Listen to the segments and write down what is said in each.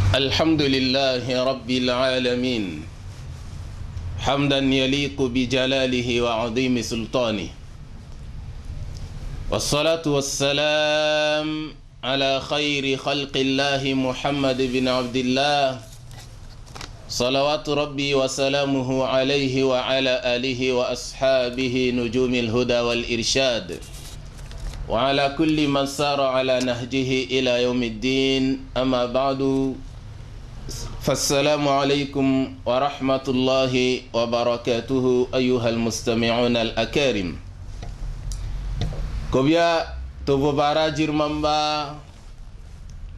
الحمد لله رب العالمين حمدا يليق بجلاله وعظيم سلطانه، والصلاة والسلام على خير خلق الله محمد بن عبد الله صلوات ربي وسلامه عليه وعلى آله وأصحابه نجوم الهدى والإرشاد، وعلى كل من سار على نهجه إلى يوم الدين. أما بعد، فالسلام عليكم ورحمة الله وبركاته أيها المستمعون الأكارم. كوبيا توبو بارا جيرمانبا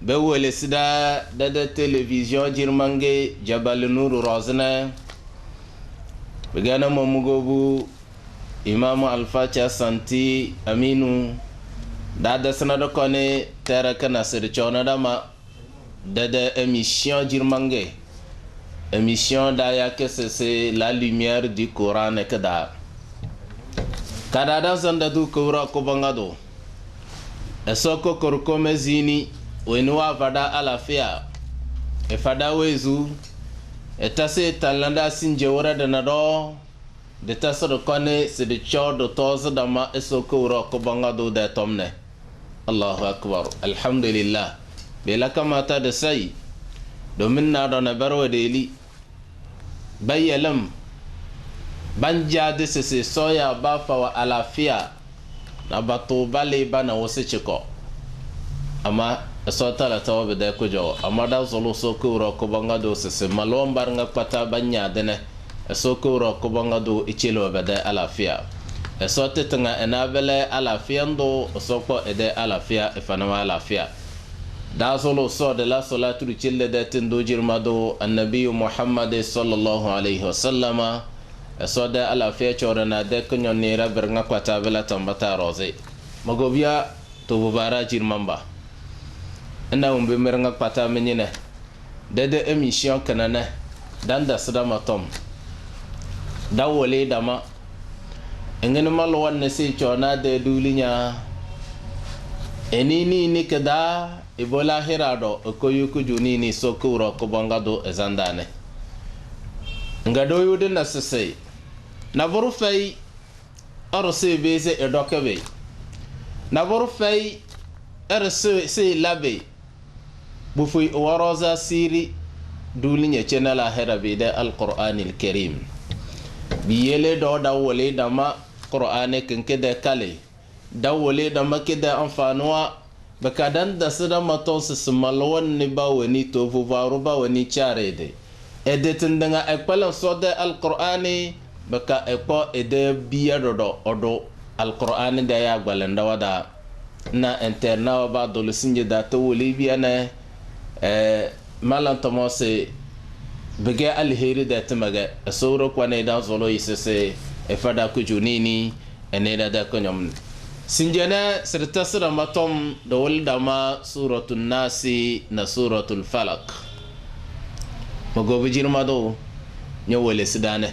بول سدا دادا تلفزيون جيرمانجي جبل نور رازنا بغانا مومغوبو إمام الفاتحة سانتي أمينو دادا سنادو كوني تركنا سرچونا داما dada émission Jirmangue, émission d'aya que c'est la lumière du Coran et kada kadada zandadu kura kobangado esoko korkome zini wenua vada alafia e fada wezu etase talanda sinjewara de nado de taso de kone c'est de chor de toz dama esoko ura kobangado de tomne. Allahu akbar, alhamdulillah. Bela kamata da sai domin na da na barwa da ili bayyalam banja da se soya ba fa wa alafiya na bato bale bana wasu ciko amma so tala tawabe da ku jawo amma da zolo so ko ro ko bangado se malon bar nga pata banya dene so ko ro ko bangado ichelo be da alafiya so tetanga enabele alafiya ndo so ko ede alafiya ifana alafiya da solo so de la salatu du chille de tendo jirmado annabi muhammad sallallahu alaihi wasallama so de ala fe chorana de kunyon ni raber ngakwata bela tambata roze magobia to bubara jirmamba ina umbe mer ngakwata menyine de émission kanana danda sadama tom da wole dama ngene malo wanne se chona de dulinya enini ni kada ibola hirado koyuku junini sokuro ko bangado ezandane ngado yude na sese na boru fay arse beze edokabe na boru fay arse se labe bu fuy waroza siri dulinya chena la herabe de alquranil karim biyele do da wole dama qur'ane kenke de kale da wole dama kida amfanuwa bakadan da sada maton su malwan ni ba wani to vuvaru ba wani charede edetin danga ekpalan sode alqur'ani baka ekpo ede biya dodo odo alqur'ani da ya gbalanda wada na interna ba dole sinje da to woli biya na malan to mo se bege alheri da tamaga soro kwane da zolo yisese e fada ku junini eneda da konyom sinjana sirta sira matom da waldama suratul nasi na suratul falak magobi jirmado nya wale sidane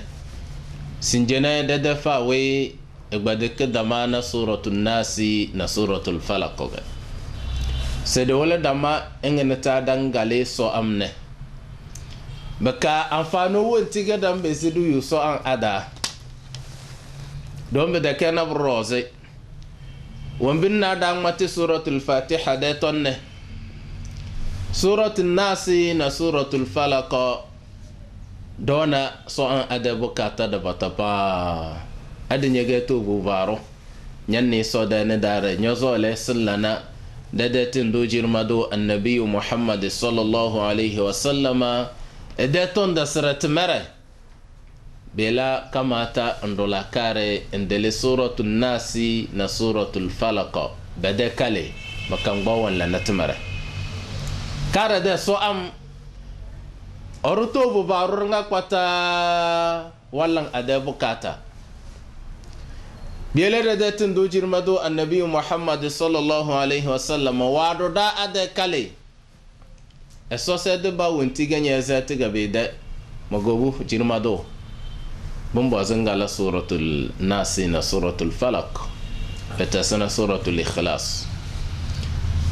sinjana da dafa we igbadike dama na suratul nasi na suratul falak koga sai da wala dama ingana ta dangale so amne baka amfano wonti ga dan be sidu yuso an ada don be da kana broze ومبنا دعمت سورة الفاتحة ديتون سورة الناس سورة الفلق دونا سوء أدبك تدبتبا أدن يجيتو بوبارو نيني سودا ندار نيوزولي سلنا ددتن دو جرمدو النبي محمد صلى الله عليه وسلم ديتون دسرت مره bela kamata ndola kare ndele suratul nasi na suratul falaq bade kale makangba wala natmara kare de so am oruto bu barur nga kwata wallan ade bukata bele de tindu jirmado annabi muhammad sallallahu alaihi wasallam wado da ade kale eso se de ba wonti ganya za tiga be de magobu jirmado bumbo zangala suratul nasi na suratul falaq betasana suratul ikhlas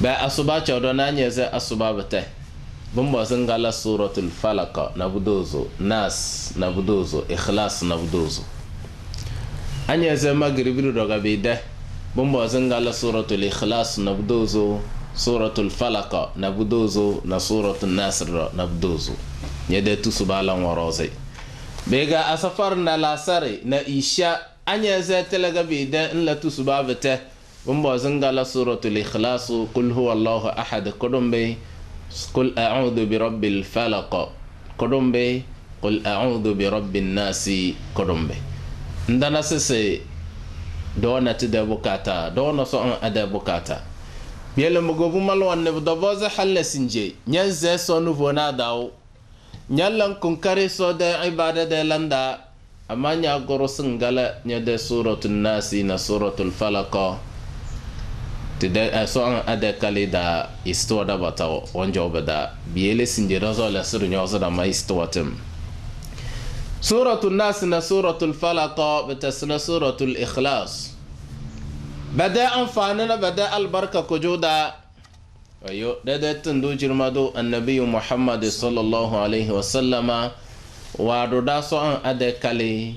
ba asuba chawdo na nyeze asuba bete bumbo zingala suratul falaq nabudozo, nas nabudozo, ikhlas nabudozo. Anya ze magribiru doga bide bumbo zingala suratul ikhlas nabudozo, suratul falaq nabudozo, na suratul nasr nabudozo. Nyede tu subalan waroze. Bega asafar na lasare na isha anya ze telaga bide in la tu subabete bumbo zingala suratul ikhlas qul huwallahu ahad kodumbe قل أعوذ برب الفلق كرمبي قل أعوذ برب الناس كرمبي ndana sese dona tida bukata dona so an ada bukata biele mugobu malwan ne do boza halle sinje nyanze so nouveau na daw nyalan kunkare so de ibada de landa amanya goro singala nya de suratul nasi na suratul falaq tida so an ada kalida istoda bataw wonjo bada biele sinje razo la suru nyozo da mai istowatem suratul nas na suratul falaq betasna suratul ikhlas bada anfanana bada albarka kujuda ayo dada tundu jirmado annabi muhammad sallallahu alaihi wasallama wa do da so an ada kali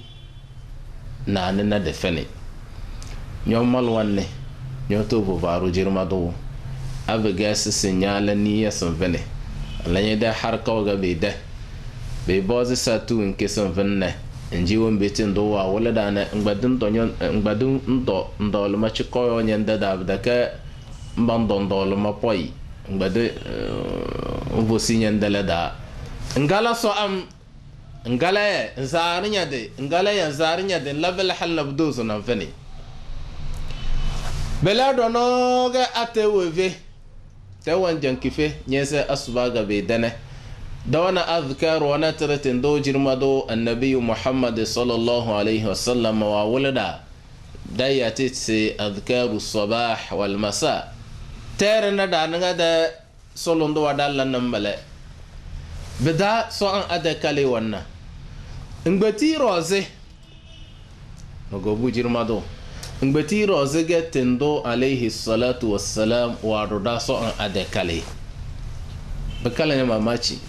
na nana defene nyomal wanne nyoto bo baru jirmado abiga sinyala niya sanvene alanye da harka waga be be bozi satu nke sanvene nji won betin do wa wala dana ngbadun donyon ngbadun ndo lo ma chikoyo nyanda da abdaka mbandon do lo ma poi ngbade mbo sinyanda la da ngala so am ngala zarinya de ngala ya zarinya de label hal nabduzo na fani bela dono ga ateweve tawan jankife nyese asbaga be dane dawana azkar wa natratin do jirmado annabi muhammad sallallahu alaihi wasallam wa walada dayati se azkaru sabah wal masa terna da nga da solondo wadalla nambale bida so an ada kale wanna ngbati roze nogobu jirmado ngbati roze ga tendo alaihi salatu wassalam wa roda so an ada kale bakala ne mamaci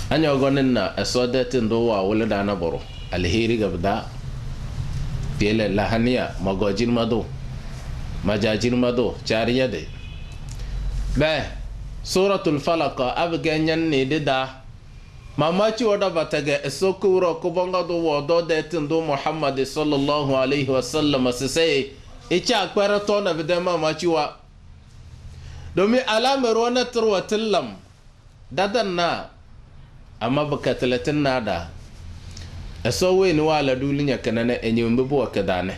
anya gonin na asode tendo wa wala na boro alheri gabda pele lahaniya magojin mado majajin mado chariya de be suratul falaq abganyan ne da mamaci wada bataga esokuro ko bonga do wodo de tendo muhammad sallallahu alaihi wasallam sai icha akwara to na bida mamaci wa domin alamar wani turwatin lam dadan na amma baka talatin nada aso we ni wala dulinya kanana enyi mbebu wakadane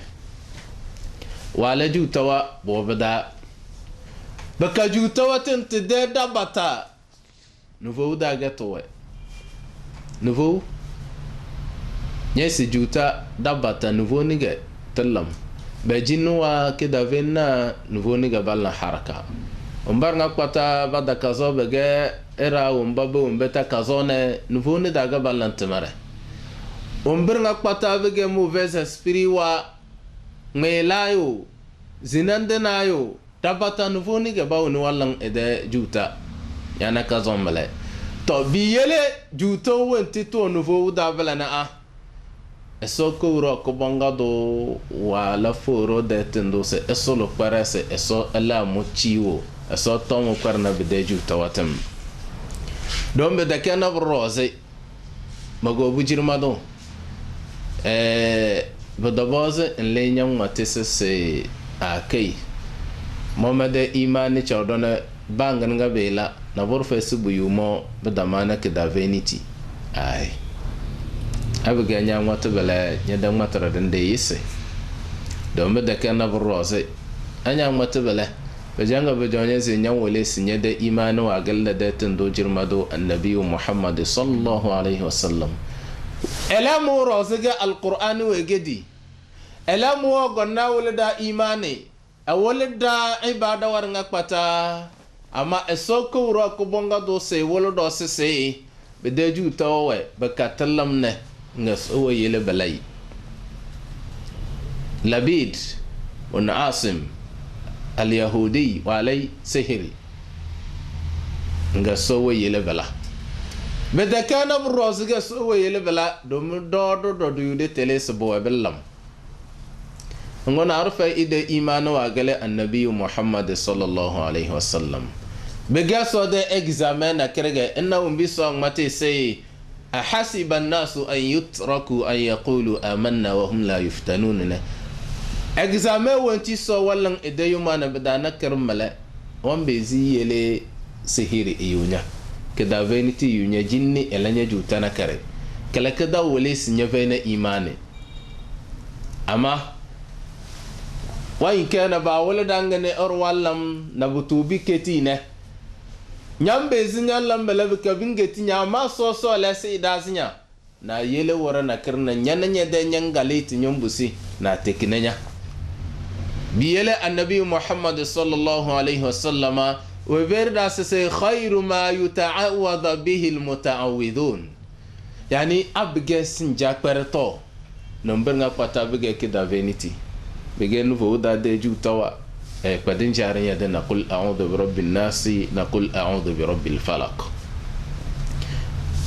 wala jutawa bobada baka jutawa tente de dabata nouveau daga towe nouveau nyesi juta dabata nouveau niga tallam be jinwa kidavena nouveau niga balla haraka umbarnga kwata bada kazo bege era umbabu umbeta kazone nuvuni daga balantemare umbirnga kwata bege mauvaise esprit wa ngelayo zinande nayo tabata nuvuni ge bawni wallan ede juta yana kazombele to biyele juto wenti to nouveau dabela na a esoko ro ko bangado wala foro de tendo se esolo parese eso ala mochiwo eso tomo kwarna bideju tawatam dombe da kana brose mago bujirmado bodaboze lenyam matese se akai momade imani chawdona bangan nga bela na borfe subu yumo bedamana ke davenity ai abiga nyam wata bela nyada matara dende yise dombe da kana brose anya wata bela bajanga bajonye se nyawole sinye da imani wa galla da tando jirmado annabi muhammad sallallahu alaihi wasallam elamu roziga alquran we gedi elamu gonna wulida imani awulida ibada warnga pata ama esoko wuro ko bonga do se wuludo se bedeju tawe bakatallam ne ngaso yele balai labid wa asim اليهودي وعلي سهري nga so we yele bala beda kana bros ga so we yele bala do do yude tele sabo bellam ngona arfa ide imanu wa gale annabi Muhammad sallallahu alaihi wasallam bega so de examen na kerege inna umbi so mate say ahasiba an-nasu an yutraku an yaqulu amanna wa hum la yuftanun examen wonti so wallan ide yumana beda na kermale won bezi yele sihiri iyunya kada veniti yunya jinni elanya jutana kare kala kada wole sinya vena imani ama wayin kana ba wala dangane or wallam na butubi ketine nyambe zinya lambele ka bingeti nyama so la sida zinya na yele wora na kirna nyana nyede nyangaliti nyombusi na tekinenya biyele annabi Muhammad sallallahu alaihi wasallama وبرد سي خير ما يتعوذ به المتعوذون يعني أبغى سنجاك برتو نمبرنا قطع بغى كده فينيتي بغى نفو دا ديجو توا قدين جارين يدنا نقول أعوذ برب الناس نقول أعوذ برب الفلق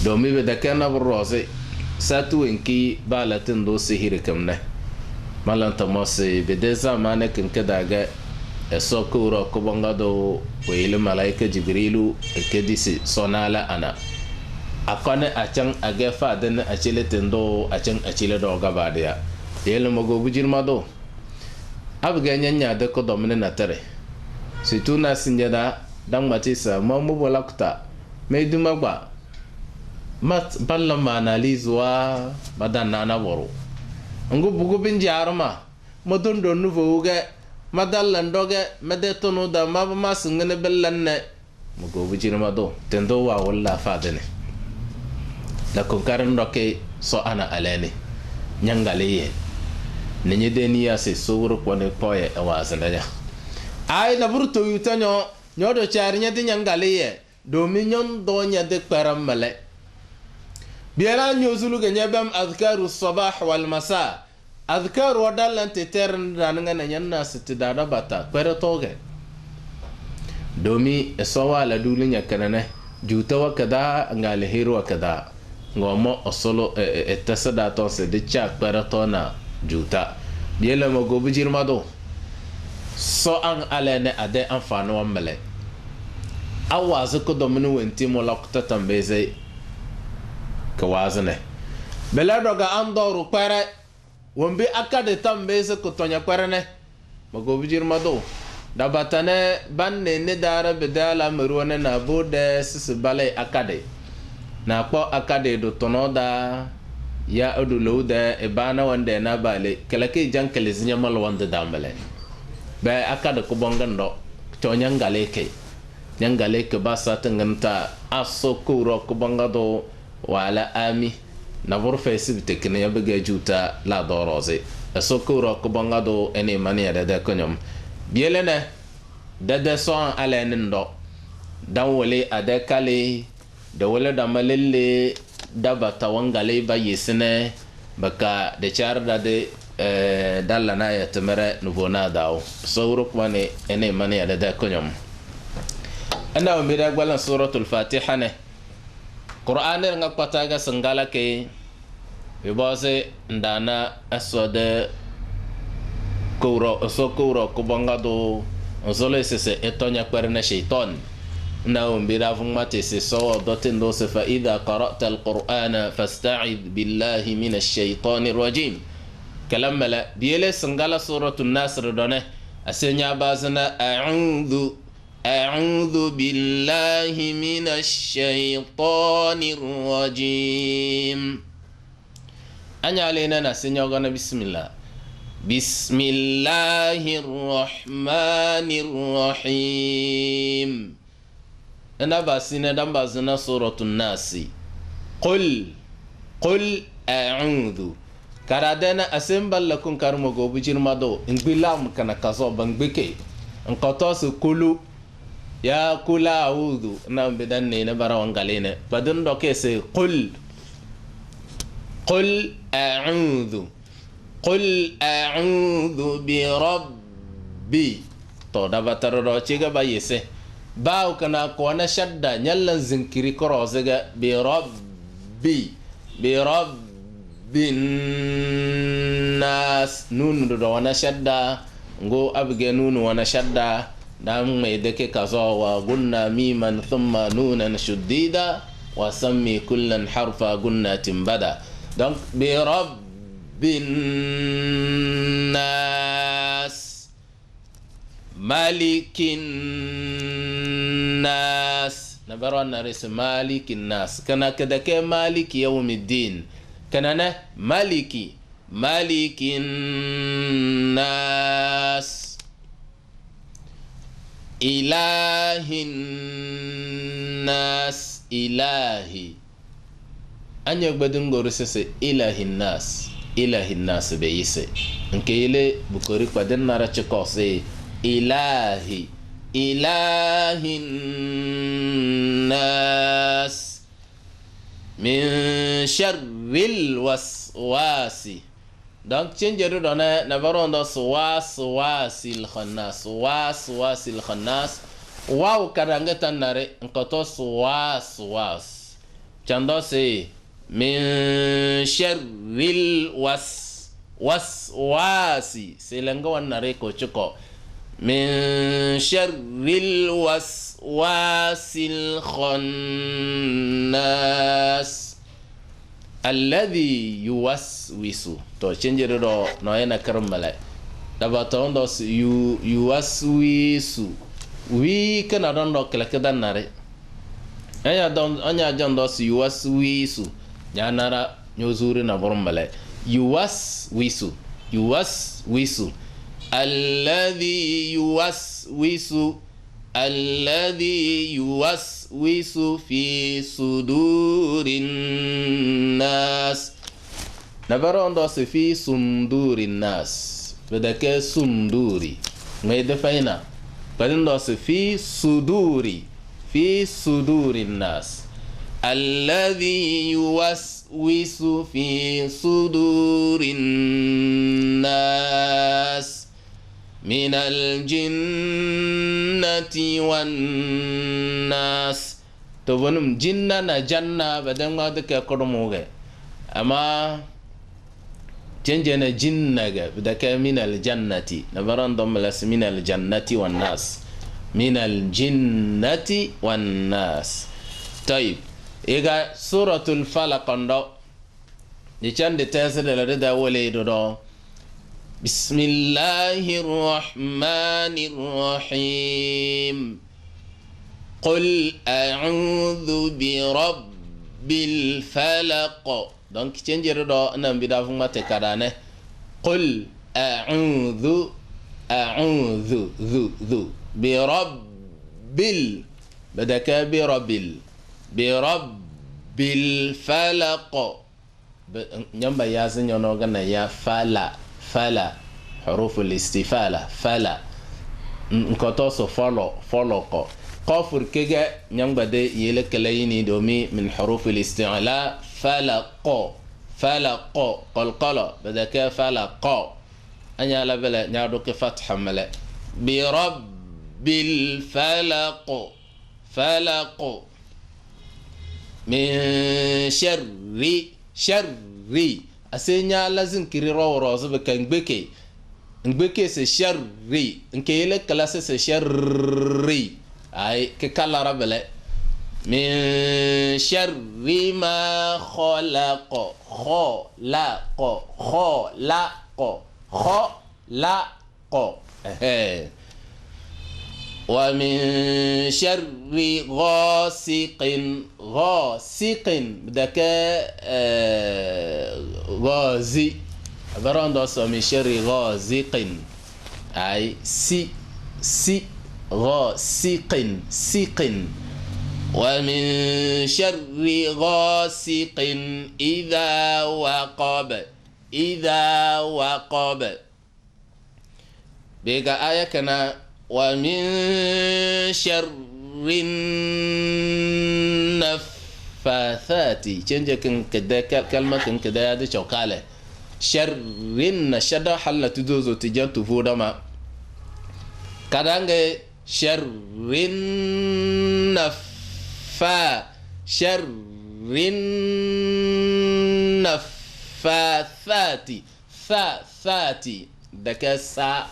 دومي بدا كان بالروزي ساتو انكي بالتن دو سهير كمنا مالان تماسي بدا زمانك انكدا sokuro kubangado wele malaika jibrilu kedisi sonala ana akone achang agefa den achile tendo achang achile do gabadia yele mogo bujirmado abga nyanya de ko domine na tere situna sinjada dang matisa mamu bolakta meiduma ba mat ballama analyse wa badana na woro ngu bugu binjarma modondo nouveau ga madallan doge medetono da mabama singene bellanne mugo bujirma do tendo wa walla fadene la ko karan doke so ana alene nyangale ye nenye deniya se sowro ko ne poye e wasanda ja ay na burto yutanyo nyodo charinya de nyangale ye do minyon do nya de param male biara nyozulu ge nyabam azkaru sabah wal masa أذكار ودلن تترن رانغنا ينا ستدادا باتا كرتوغه دومي سوالا دولين يكننه جوتا وكدا نغال هيرو وكدا ngomo osolo etesada to se de cha peratona juta diela mo go bujirmado so an alene ade anfano wamele awaze ko dominu wenti mo lokta tambeze kwazane belado ga andoru pare wombe akade tambeze ko tonya kwarene mago bujirmado dabatane banne ne dara bedala merone na bode sisi bale akade na kpo akade do tonoda ya odulo da ibana wande na bale kelake jankele zinya mal wande dambele be akade ko bongando tonya ngaleke nyangaleke basa tanganta aso kuro ko bongado wala ami na vorfe sibte kene ya bege juta la doroze aso kuro ko bongado ene mani ya da konyom bielene dada son alenin do dan wole adakale da wala da malelle da bata wangale ba yesine baka da char da de dalla na ya temere nubona dawo sawro kwane ene mani ya da konyom ana mi da gwalan suratul fatiha ne qur'aner nga pataga sangala ke bibose ndana asode kuro ko bangado onzolo sese etonya kwerna shaitan na umbira vumate se so dotendo se fa idha qara'ta alqur'ana fasta'id billahi minash shaitanir rajim kalamala biele sangala suratul nasr done asenya bazana a'udhu billahi minash shaitanir rajim anya alena na senya gona bismillah بسم الله الرحمن الرحيم أنا باسنا دم باسنا سورة الناس قل أعوذ كرادنا أسمبل لكم كرمو بجير مادو إن بلام كنا كسو بنبكي إن قطاس كلو يا كل أعوذ نعم بدني نبرا وانغالين بدن دوكيس قل أعوذ قل أعوذ بربي تو دابا ترى چيغا بايسه باو كنا كوانا شدة نيلا زنكري كروزيغا بربي الناس نون دو وانا شدة نغو أبغي نون وانا شدة دام ميدك كزا وقلنا ميما ثم نونا شديدا وسمي كلا حرفا قلنا تنبدا دونك برب الناس مالك الناس نبرنا رئيس مالك الناس كنا كدك مالك يوم الدين كنا مالك الناس إله الناس إلهي أن يقبدن غورسس إله الناس بيسي انكيلي بكوريك بدن نارا چكوسي إله الناس من شر الوسواس donc تشنجرو دونا نبرون دو وسواس الخناس واو كرانغتا ناري انكتو وسواس چندو سي من شر الوسواس سيلنغو ناري كوچكو من شر الوسواس الخناس الذي يوسوس تو تشنجر دو نوينا كرمبلا دابا توندوس يوسوس وي كنا دوندو كلكدا ناري anya jandos يوسوس نانارا نيوزوري نبرمبلا يوسوس الذي يوسوس في صدور الناس نبرون دوس في صندور الناس بدك صندوري ما يدفعنا بعدين دوس في صدور الناس الذي يوسوس في صدور الناس من الجنة والناس تبونم جنة جنة بدن ما دك كرموغة أما جنجنا جنة بدك من الجنة نبران ضم لس من الجنة والناس من الجنة والناس طيب إيجا سورة الفلق عندو نيشان دي تاسد لردا وليدو بسم الله الرحمن الرحيم قل أعوذ برب الفلق دونك تشنجر دو نم بدا فما تكرانه قل أعوذ ذو برب بدك برب الفلق نيمبا ياسن يونغنا يا فلا حروف الاستفالة فلا نكتوسو فولو قافر كيجا نيمبا دي يلك ليني دومي من حروف الاستعلاء فلق قلقلة بدك فلق أنيا لبلا نعدوك فتح ملا برب الفلق من شر أسينيا لازم كري روز بكن بكي سي شر انكيلك كلاس سي شر اي ككلا ربلا من شر ما خلق ومن شر غاسق بدك غازي براندوس من شر غازق اي سي غاسق ومن شر غاسق إذا وقب بيجا آية كنا ومن شر النفاثات تنجا كده كلمة كده هذا شوكالة شر شدا حل تدوزو تجان تفودا ما كدانغ شر النفاثات ثات دكسا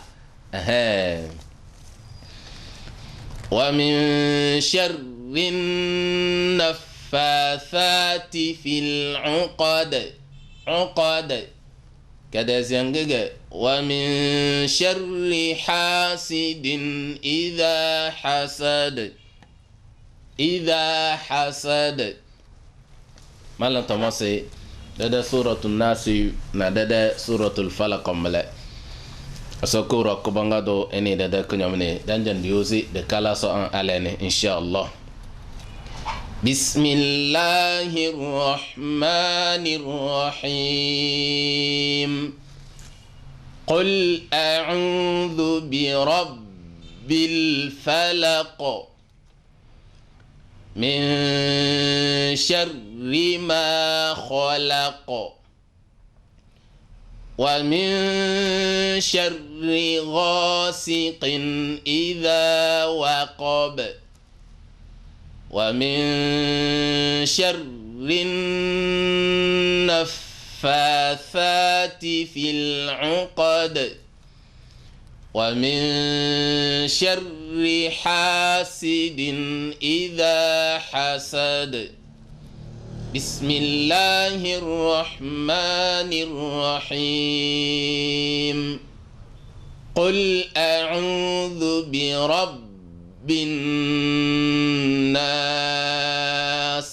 ومن شر النفاثات في العقد كذا زنجة ومن شر حاسد إذا حسد ما لن تمسي ده سورة الناس ده سورة الفلق ملا أسكورا كبانغادو إني ده كنيمني دنجن ديوزي ده كلا سؤال علينا إن شاء الله. بسم الله الرحمن الرحيم. قل أعوذ برب الفلق من شر ما خلق ومن شر غاسق إذا وقب ومن شر النفاثات في العقد ومن شر حاسد إذا حسد. بسم الله الرحمن الرحيم. قل أعوذ برب الناس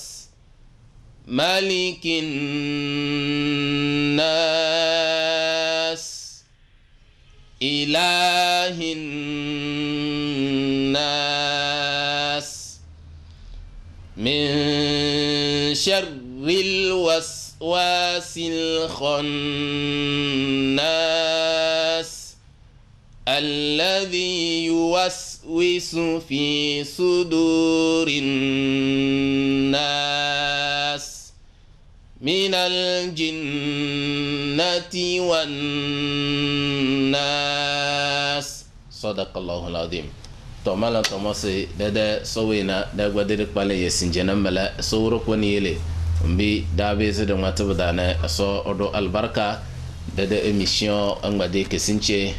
ملك الناس إله الناس من شر الوسواس الخناس الذي يوسوس في صدور الناس من الجنة والناس. صدق الله العظيم. تومالا توماسي دادا سوينا دا غدير بالي يسنجنا ملا سورو كونيلي مبي دابيز دو ماتبدانا سو اودو البركه دادا ايميشن انغادي كسنچي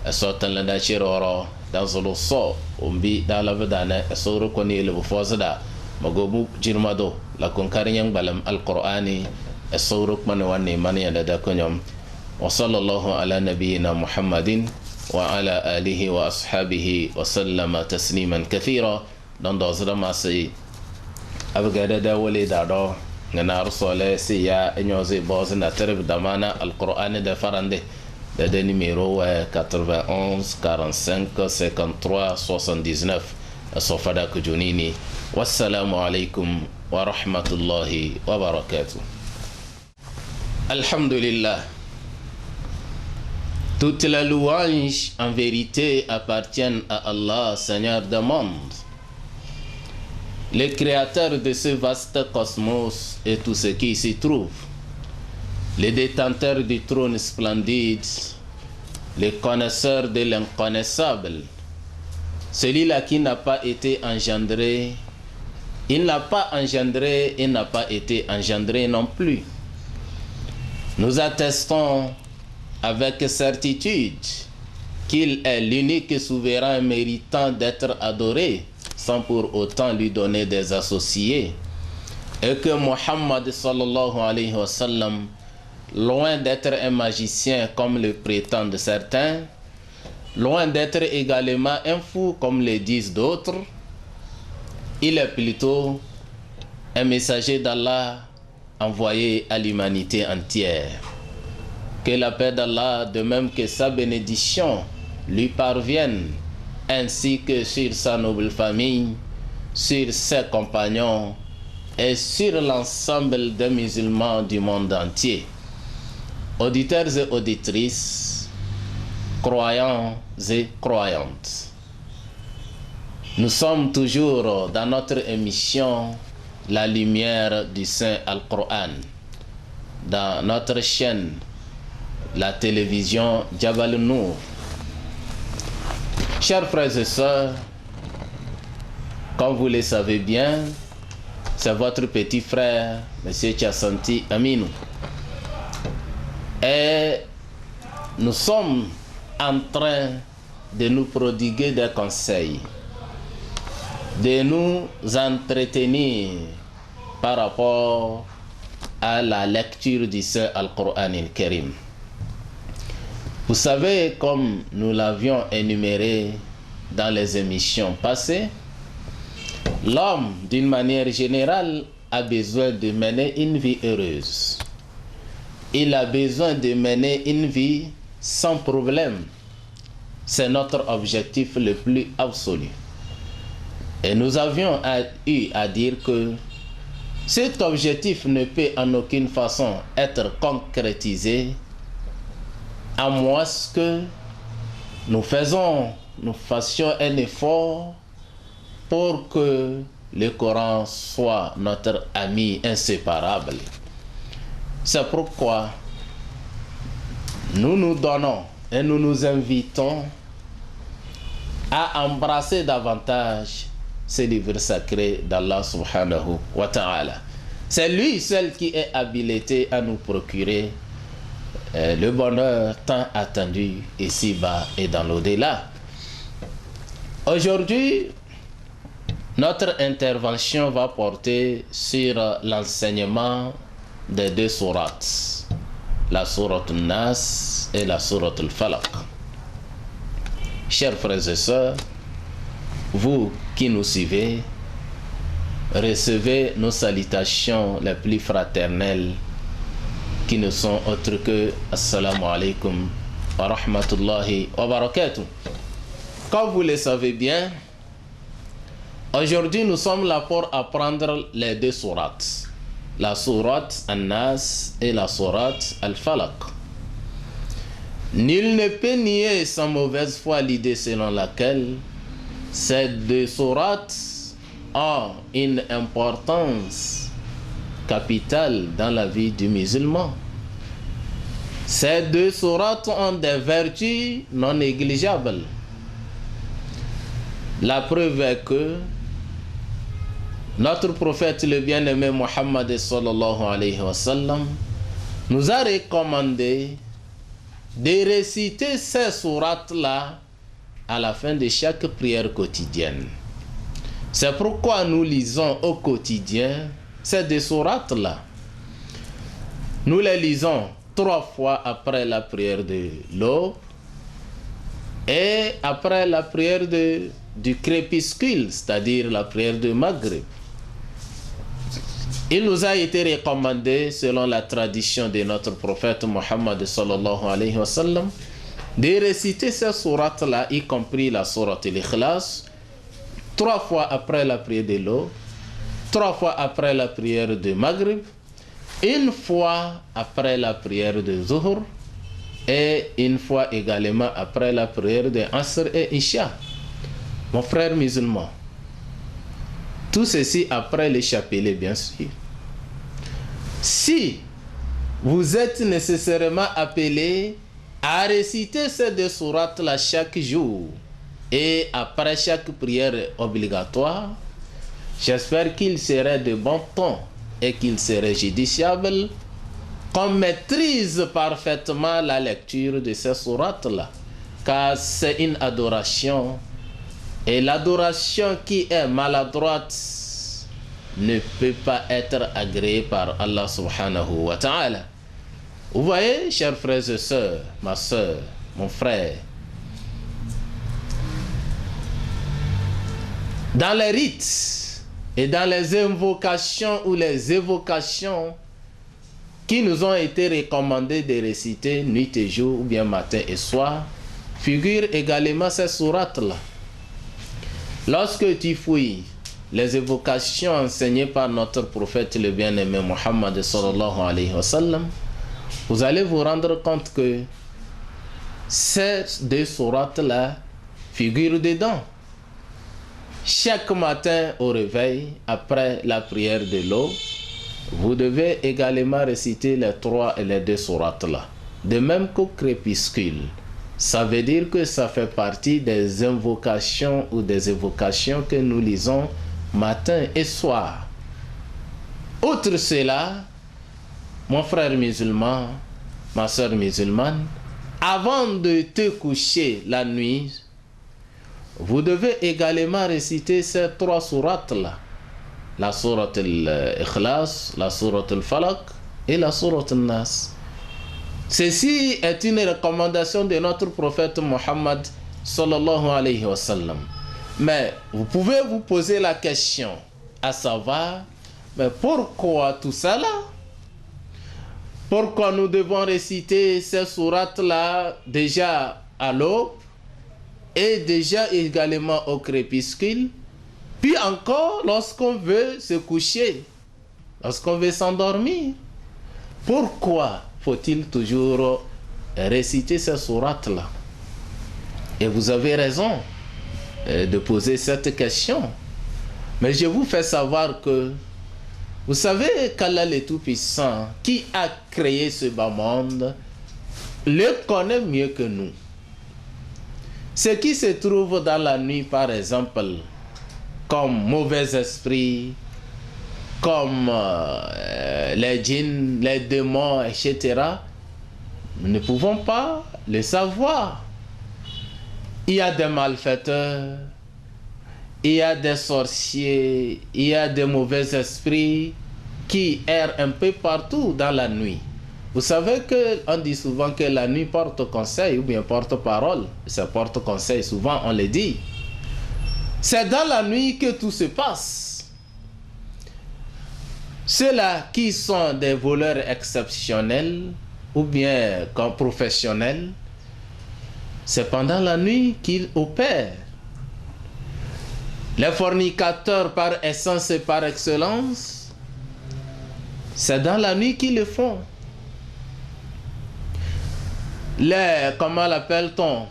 سو تنلدا شيرورو دا زلو سو مبي دا لبدانا سورو كونيلي بفوزدا مغوبو جيرمادو لا كونكاريان بالم القراني سورو منواني مانيا دادا كونيوم. وصلى الله على نبينا محمد وعلى آله وأصحابه وسلم تسليما كثيرا. دون دوزر ما سي أبغى دا ولي دارو نار صلاة سيا إنيوزي بوز نترب دمانا القرآن ده فرنده ده نيميرو 91 45 53 79 صفدا كجونيني. والسلام عليكم ورحمة الله وبركاته. الحمد لله. Toute la louange en vérité appartiennent à Allah, Seigneur des mondes, le créateur de ce vaste cosmos et tout ce qui s'y trouve, le détenteur du trône splendide, le connaisseur de l'inconnaissable, celui-là qui n'a pas été engendré, il n'a pas engendré et n'a pas été engendré non plus. Nous attestons avec certitude qu'il est l'unique souverain méritant d'être adoré sans pour autant lui donner des associés, et que Muhammad sallallahu alayhi wa sallam, loin d'être un magicien comme le prétendent certains, loin d'être également un fou comme le disent d'autres, il est plutôt un messager d'Allah envoyé à l'humanité entière. Que la paix d'Allah, de même que sa bénédiction, lui parvienne, ainsi que sur sa noble famille, sur ses compagnons et sur l'ensemble des musulmans du monde entier. Auditeurs et auditrices, croyants et croyantes, nous sommes toujours dans notre émission La lumière du Saint Al-Qur'an, dans notre chaîne la télévision Jabal Nour. Chers frères et sœurs, Comme vous le savez bien, c'est votre petit frère, M. Tchassanti Aminou. Et nous sommes en train de nous prodiguer des conseils, de nous entretenir par rapport à la lecture du Saint Al-Qur'an al-Karim. Vous savez, comme nous l'avions énuméré dans les émissions passées, l'homme, d'une manière générale, a besoin de mener une vie heureuse. Il a besoin de mener une vie sans problème. C'est notre objectif le plus absolu. Et nous avions eu à dire que cet objectif ne peut en aucune façon être concrétisé à moins que nous fassions un effort pour que le Coran soit notre ami inséparable. C'est pourquoi nous nous donnons et nous nous invitons à embrasser davantage ces livres sacrés d'Allah subhanahu wa ta'ala. C'est lui seul qui est habilité à nous procurer le bonheur tant attendu ici-bas et dans l'au-delà. Aujourd'hui, notre intervention va porter sur l'enseignement des deux sourates, la sourate Nas et la sourate Al-Falaq. Chers frères et sœurs, vous qui nous suivez, recevez nos salutations les plus fraternelles qui ne sont autres que Assalamu alaikum wa rahmatullahi wa barakatuh. Comme vous le savez bien, aujourd'hui nous sommes là pour apprendre les deux sourates, la sourate An-Nas et la sourate Al-Falaq. Nul ne peut nier sans mauvaise foi l'idée selon laquelle ces deux sourates ont une importance capitale dans la vie du musulman. Ces deux sourates ont des vertus non négligeables. La preuve est que notre prophète, le bien-aimé Muhammad sallallahu alayhi wa sallam, nous a recommandé de réciter ces sourates-là à la fin de chaque prière quotidienne. C'est pourquoi nous lisons au quotidien ces deux sourates-là. Nous les lisons 3 fois après la prière de l'aube et après la prière du crépuscule, c'est-à-dire la prière de Maghrib. Il nous a été recommandé, selon la tradition de notre prophète Muhammad sallallahu alayhi wa sallam, de réciter ces sourates-là, y compris la sourate Al-Ikhlas, 3 fois après la prière de l'aube, 3 fois après la prière de Maghrib, 1 fois après la prière de Zuhur et 1 fois également après la prière de Asr et Isha. Mon frère musulman, tout ceci après le chapelet, bien sûr. Si vous êtes nécessairement appelé à réciter ces deux sourates-là chaque jour et après chaque prière obligatoire, j'espère qu'il serait de bon ton et qu'il serait judiciable qu'on maîtrise parfaitement la lecture de ces sourates-là, car c'est une adoration. Et l'adoration qui est maladroite ne peut pas être agréée par Allah subhanahu wa ta'ala. Vous voyez, chers frères et sœurs, ma sœur, mon frère, dans les rites et dans les invocations ou les évocations qui nous ont été recommandées de réciter nuit et jour ou bien matin et soir, figurent également ces sourates-là. Lorsque tu fouilles les évocations enseignées par notre prophète le bien-aimé Muhammad sallallahu alayhi wa sallam, vous allez vous rendre compte que ces deux sourates-là figurent dedans. Chaque matin au réveil, après la prière de l'aube, vous devez également réciter les 3 et les 2 sourates-là. De même qu'au crépuscule. Ça veut dire que ça fait partie des invocations ou des évocations que nous lisons matin et soir. Outre cela, mon frère musulman, ma soeur musulmane, avant de te coucher la nuit, vous devez également réciter ces 3 sourates-là. La sourate al-Ikhlas, la sourate al-Falaq et la sourate al-Nas. Ceci est une recommandation de notre prophète Mohammed sallallahu alayhi wa sallam. Mais vous pouvez vous poser la question, à savoir, mais pourquoi tout ça là? Pourquoi nous devons réciter ces sourates-là déjà à l'aube et déjà également au crépuscule, puis encore lorsqu'on veut se coucher, lorsqu'on veut s'endormir? Pourquoi faut-il toujours réciter ces sourates-là? Et vous avez raison de poser cette question. Mais je vous fais savoir que vous savez qu'Allah le Tout-Puissant, qui a créé ce bas monde, le connaît mieux que nous. Ce qui se trouve dans la nuit, par exemple, comme mauvais esprits, comme les djinns, les démons, etc., nous ne pouvons pas le savoir. Il y a des malfaiteurs, il y a des sorciers, il y a des mauvais esprits qui errent un peu partout dans la nuit. Vous savez qu'on dit souvent que la nuit porte conseil ou bien porte parole. C'est porte conseil, souvent on le dit. C'est dans la nuit que tout se passe. Ceux-là qui sont des voleurs exceptionnels ou bien comme professionnels, c'est pendant la nuit qu'ils opèrent. Les fornicateurs par essence et par excellence, c'est dans la nuit qu'ils le font. Les, comment l'appelle-t-on?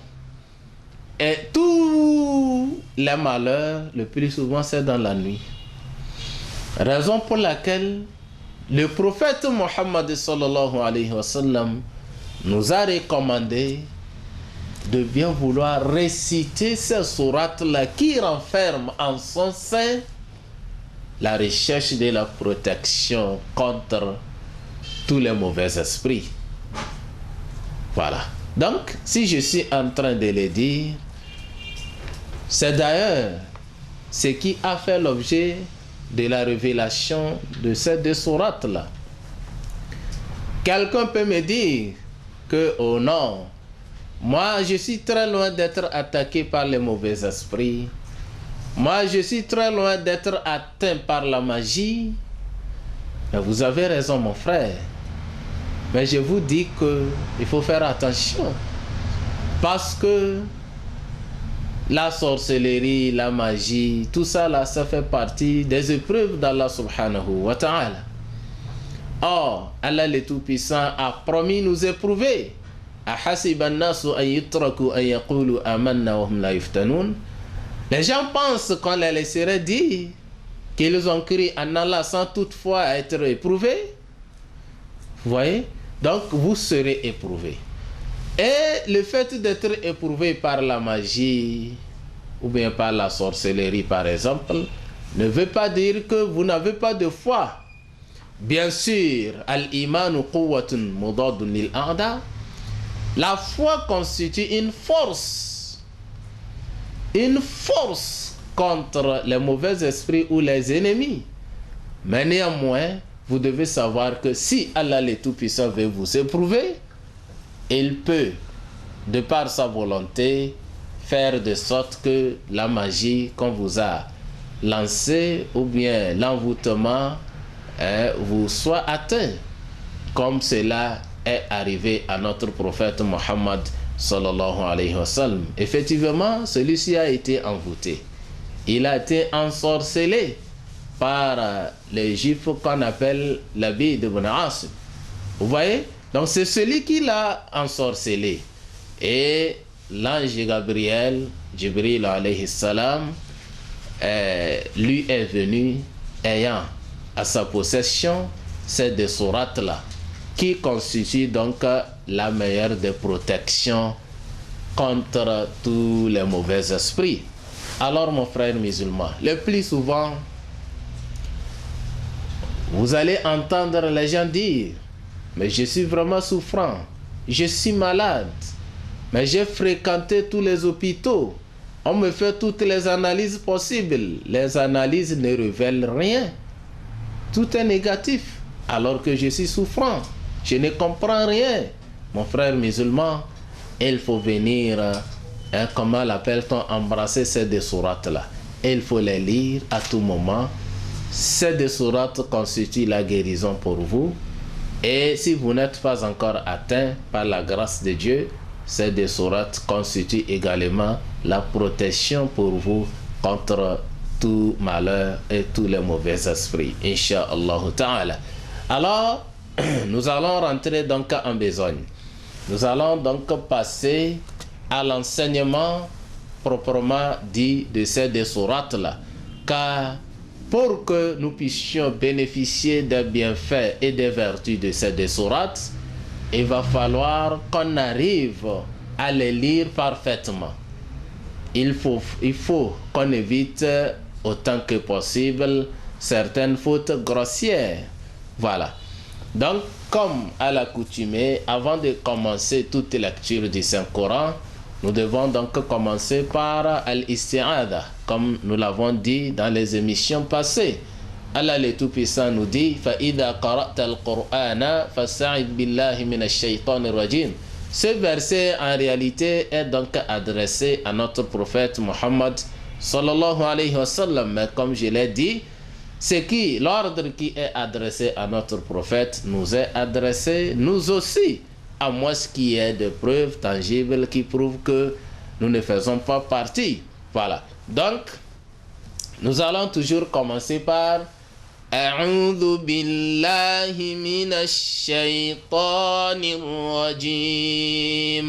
Et tous les malheurs, le plus souvent, c'est dans la nuit. Raison pour laquelle le prophète Mohammed sallallahu alayhi wa sallam nous a recommandé de bien vouloir réciter ces sourates-là qui renferment en son sein la recherche de la protection contre tous les mauvais esprits. Voilà. Donc, si je suis en train de le dire, c'est d'ailleurs ce qui a fait l'objet de la révélation de ces 2 sourates-là. Quelqu'un peut me dire que, oh non, moi je suis très loin d'être attaqué par les mauvais esprits. Moi je suis très loin d'être atteint par la magie. Mais vous avez raison mon frère. Mais je vous dis qu'il faut faire attention. Parce que la sorcellerie, la magie, tout ça là, ça fait partie des épreuves d'Allah subhanahu wa ta'ala. Or, Allah le Tout-Puissant a promis nous éprouver. Les gens pensent qu'on les laisserait dire qu'ils ont cru en Allah sans toutefois être éprouvés. Vous voyez? Donc vous serez éprouvés. Et le fait d'être éprouvé par la magie ou bien par la sorcellerie par exemple ne veut pas dire que vous n'avez pas de foi. Bien sûr, al-imanu quwwatun mudadun lil-a'da. La foi constitue une force contre les mauvais esprits ou les ennemis. Mais néanmoins, vous devez savoir que si Allah le Tout-Puissant veut vous éprouver, il peut, de par sa volonté, faire de sorte que la magie qu'on vous a lancée ou bien l'envoûtement vous soit atteint, comme cela est arrivé à notre prophète Mohammed sallallahu alayhi wa sallam. Effectivement, celui-ci a été envoûté. Il a été ensorcelé par les Juifs qu'on appelle l'Abid ibn Asim. Vous voyez? Donc c'est celui qui l'a ensorcelé. Et l'ange Gabriel, Jibril alayhi salam, lui est venu ayant à sa possession ces 2 sourates-là, qui constituent donc la meilleure des protections contre tous les mauvais esprits. Alors mon frère musulman, le plus souvent, Vous allez entendre les gens dire, mais je suis vraiment souffrant, je suis malade, mais j'ai fréquenté tous les hôpitaux, on me fait toutes les analyses possibles. Les analyses ne révèlent rien. Tout est négatif, alors que je suis souffrant. Je ne comprends rien. Mon frère musulman, il faut venir, comment l'appelle-t-on, embrasser ces deux sourates-là. Il faut les lire à tout moment. Ces deux sourates constituent la guérison pour vous. Et si vous n'êtes pas encore atteint par la grâce de Dieu, ces deux sourates constituent également la protection pour vous contre tout malheur et tous les mauvais esprits. Inch'Allah ta'ala. Alors, nous allons rentrer donc en besogne. Nous allons donc passer à l'enseignement proprement dit de ces deux sourates-là. Car pour que nous puissions bénéficier des bienfaits et des vertus de ces deux sourates, il va falloir qu'on arrive à les lire parfaitement. Il faut qu'on évite autant que possible certaines fautes grossières. Voilà. Donc, comme à l'accoutumée, avant de commencer toute lecture du Saint-Coran, nous devons donc commencer par Al-Isti'adha, comme nous l'avons dit dans les émissions passées. Allah le Tout-Puissant nous dit فَإِذَا قَرَأْتَ الْقُرْآنَ فَاسْتَعِذْ بِاللَّهِ مِنَ الشَّيْطَانِ الرَّجِيمِ. Ce verset en réalité est donc adressé à notre prophète Muhammad sallallahu alayhi wa sallam. Mais comme je l'ai dit, l'ordre qui est adressé à notre prophète nous est adressé nous aussi, à moins qu'il y ait des preuves tangibles qui prouvent que nous ne faisons pas partie. Voilà. Donc, nous allons toujours commencer par أعوذ بالله من الشيطان الرجيم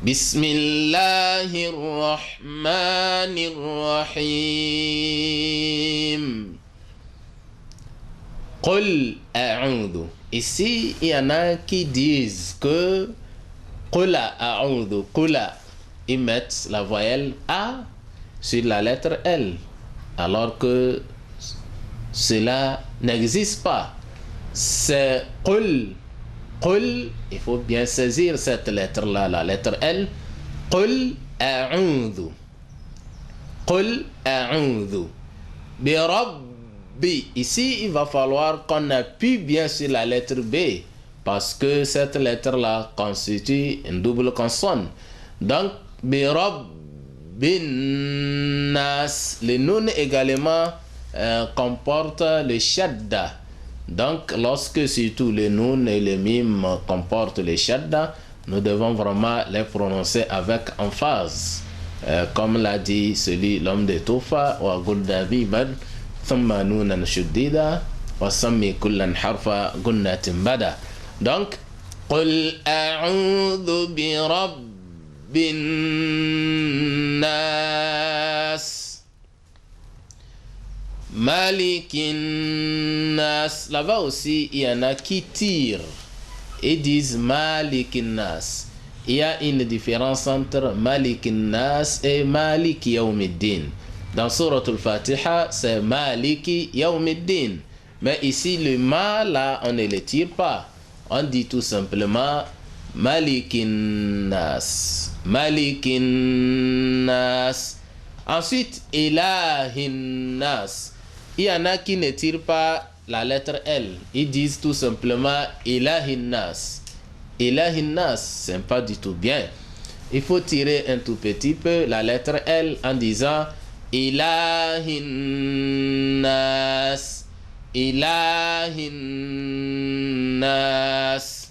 بسم الله الرحمن الرحيم قل أعوذ. Ici, il y en a qui disent que Qula a'udhu, Qula, ils mettent la voyelle A sur la lettre L, alors que cela n'existe pas. C'est Qul. Qul, il faut bien saisir cette lettre-là, la lettre L. Qul a'udhu. Qul a'udhu. Bi Rabbi. Ici, il va falloir qu'on appuie bien sur la lettre B, parce que cette lettre-là constitue une double consonne. Donc, Bi Rabbin Nas. Le nun également comporte le shadda. Donc, lorsque surtout le nun et le mim comportent le shadda, nous devons vraiment les prononcer avec emphase. Comme l'a dit l'homme de Toufa, wa guldabi bad, thumma nunan shuddida, wa sammi kullan harfa gunnatin bada. Donc, qul a'udhu bi rabbin nas. Malikin Nas. Là-bas aussi, il y en a qui tirent et disent Malikin Nas. Il y a une différence entre Malikin Nas et Maliki Yawmiddin. Dans Surat al-Fatiha, c'est Maliki Yawmiddin. Mais ici, le Ma, là, on ne le tire pas. On dit tout simplement Malikin Nas. Malikin Nas. Ensuite, Ilahin Nas. Il y en a qui ne tirent pas la lettre L. Ils disent tout simplement Ilahin Nas. Ilahin Nas, c'est pas du tout bien. Il faut tirer un tout petit peu la lettre L en disant Ilahin Nas. Ilahin Nas.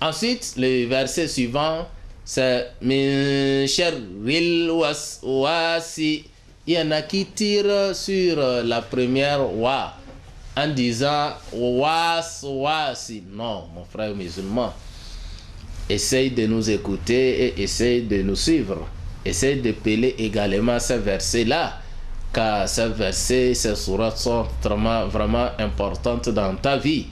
Ensuite, le verset suivant, c'est Min sharril waswasi. Il y en a qui tirent sur la première wa en disant waswasi. Non, mon frère musulman, essaye de nous écouter et essaye de nous suivre. Essaye de peler également ces versets-là, car ces versets, ces sourates sont vraiment importantes dans ta vie.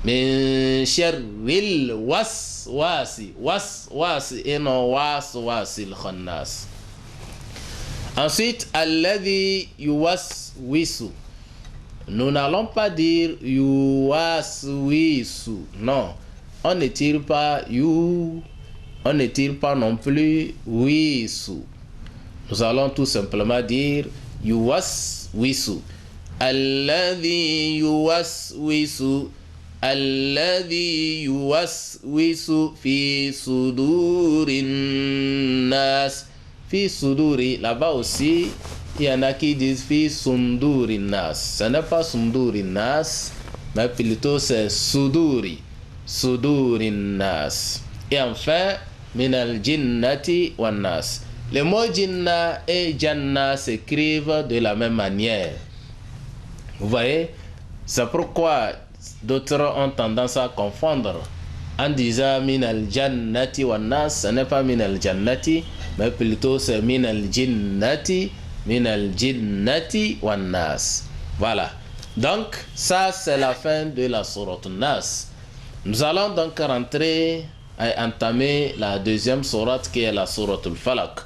Min sharril waswasi, waswasi et non waswasil khannas. Ensuite, alladhi yuwaswisu. Nous n'allons pas dire yuwaswisu. Non. On ne tire pas you. On ne tire pas non plus wisu. Nous allons tout simplement dire yuwaswisu. Alladhi yuwaswisu. Alladhi yuwaswisu fi sudurin nas. Fi suduri, là-bas aussi, il y en a qui disent fi sundurin nas. Ce n'est pas sundurin nas, mais plutôt c'est suduri. Sudurin nas. Et enfin, minal jinnati wan nas. Les mots jinna et janna s'écrivent de la même manière. Vous voyez, c'est pourquoi d'autres ont tendance à confondre en disant minal jannati wan nas. Ce n'est pas minal jannati, mais plutôt c'est minal jinnati wan nas. Voilà. Donc, ça c'est la fin de la sourate Nas. Nous allons donc rentrer et entamer la deuxième sourate qui est la sourate al-Falaq.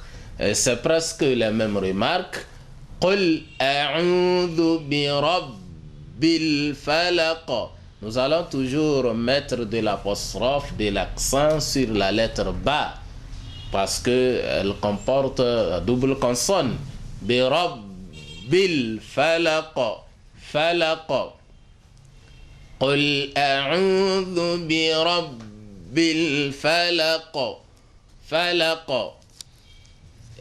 C'est presque les mêmes remarques. Qul a'udhu bi rabbil falaq. Nous allons toujours mettre de l'apostrophe, de l'accent sur la lettre Ba, parce qu'elle comporte double consonne. Bi rabbil falaq. Falaq. Qul a'udhu bi rabbil falaq. Falaq.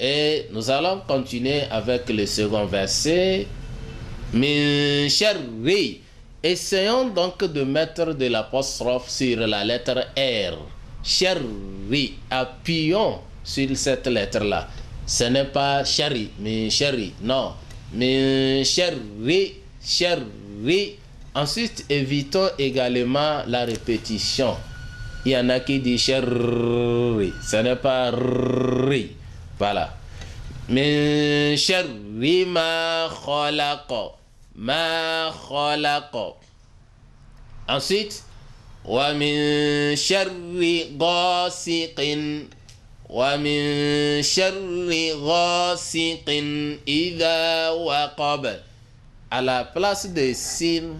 Et nous allons continuer avec le second verset. Min sharri. Essayons donc de mettre de l'apostrophe sur la lettre R. Sharri. Appuyons sur cette lettre-là. Ce n'est pas shari, min sharri. Non. Min sharri. Sharri. Ensuite, évitons également la répétition. Il y en a qui disent sharri. Ce n'est pas ri. Voilà. Min sharri ma khalaqa. Ma khalaqa. Ensuite, wa min sharri ghasiqin. Wa min sharri ghasiqin idha waqab. À la place de sin,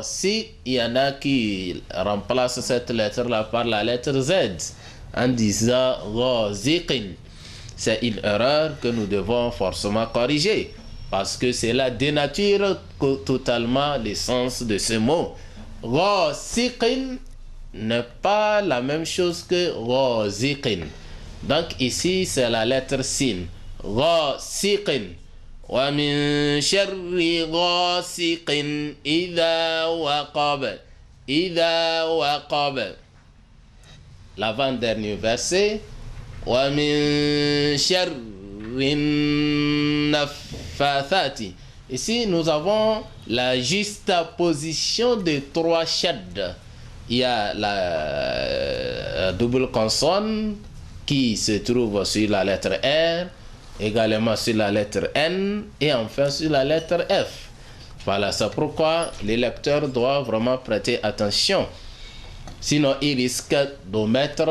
si, il y en a qui remplacent cette lettre-là par la lettre Z en disant ghasiqin. C'est une erreur que nous devons forcément corriger, parce que cela dénature totalement l'essence de ce mot. Ghasiqin n'est pas la même chose que ghaziqin. Donc ici, c'est la lettre sin. Ghasiqin. Wa min sharri ghasiqin idha waqab. Idha waqab. L'avant-dernier verset. Wa min sharri naffathati. Ici, nous avons la juxtaposition de trois shadds. Il y a la double consonne qui se trouve sur la lettre R, également sur la lettre N et enfin sur la lettre F. Voilà, c'est pourquoi les lecteurs doivent vraiment prêter attention. Sinon, ils risquent d'omettre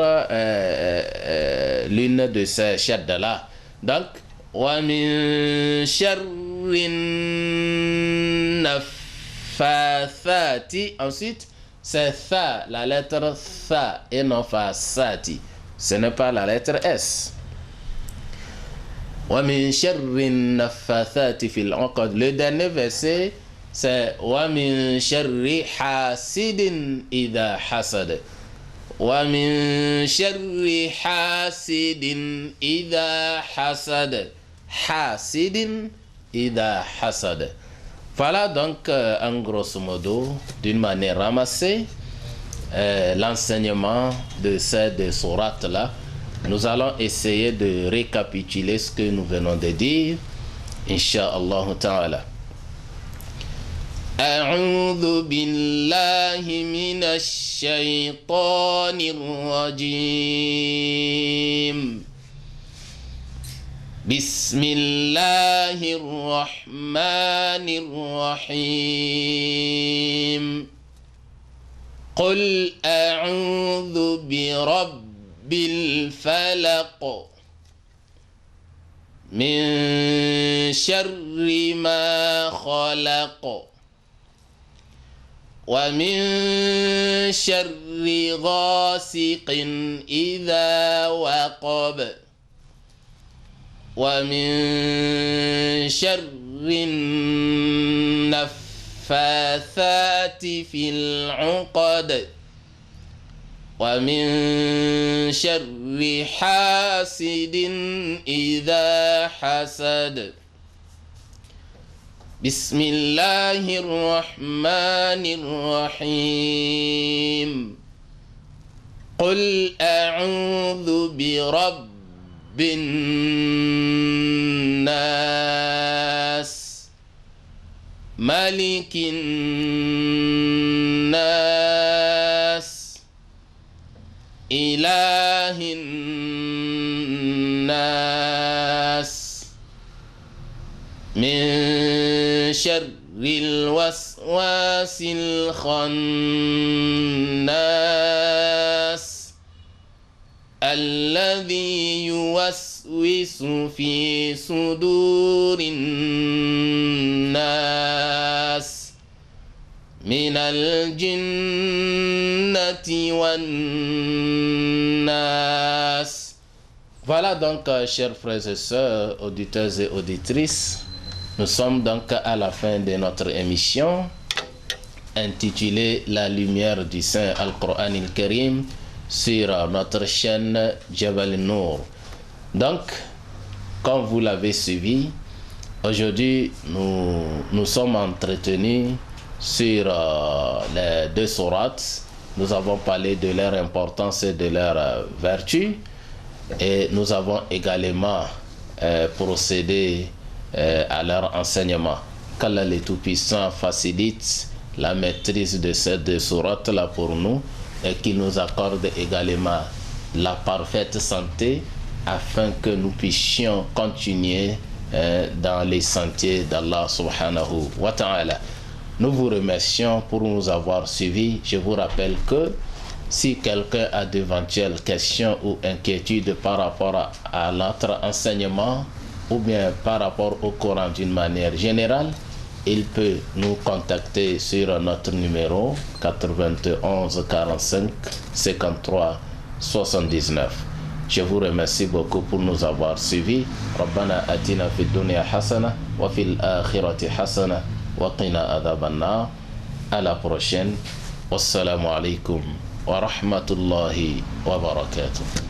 l'une de ces shadds-là. Donc, wa min sharri naffathati. Ensuite, c'est tha, la lettre tha et non fathati. Ce n'est pas la lettre S. Wa min sharri naffathati fil 'uqad. Le dernier verset, c'est wa min sharri hasidin idha hasad. Wa min sharri hasidin idha hasad. Hasidin idha hasad. Voilà donc en grosso modo, d'une manière ramassée, l'enseignement de ces deux sourates-là. Nous allons essayer de récapituler ce que nous venons de dire, Inch'Allah ta'ala. أعوذ بالله من الشيطان الرجيم بسم الله الرحمن الرحيم قل أعوذ برب الفلق من شر ما خلق ومن شر غاسق إذا وقب ومن شر النفاثات في العقد ومن شر حاسد إذا حسد. بسم الله الرحمن الرحيم. قل أعوذ برب الناس ملك الناس إله الناس من شر الوسواس الخناس الذي يوسوس في صدور الناس من الجنة والناس. Voilà donc, chers frères et sœurs, auditeurs et auditrices, nous sommes donc à la fin de notre émission intitulée La lumière du Saint Al-Qur'an Al-Karim sur notre chaîne Jabal Nour. Donc, comme vous l'avez suivi, aujourd'hui nous sommes entretenus sur les deux sourates. Nous avons parlé de leur importance et de leur vertu, et nous avons également procédé à leur enseignement. Qu'Allah le Tout-Puissant facilite la maîtrise de ces deux sourates-là pour nous, et qu'il nous accorde également la parfaite santé afin que nous puissions continuer dans les sentiers d'Allah subhanahu wa ta'ala. Nous vous remercions pour nous avoir suivis. Je vous rappelle que si quelqu'un a d'éventuelles questions ou inquiétudes par rapport à notre enseignement ou bien par rapport au Coran d'une manière générale, il peut nous contacter sur notre numéro 91 45 53 79. Je vous remercie beaucoup pour nous avoir suivis. Rabbana atina fid dunya hasana wa fil akhirati hasana wa qina adhaban nar. À la prochaine. Wassalamu alaikum wa rahmatullahi wa barakatuh.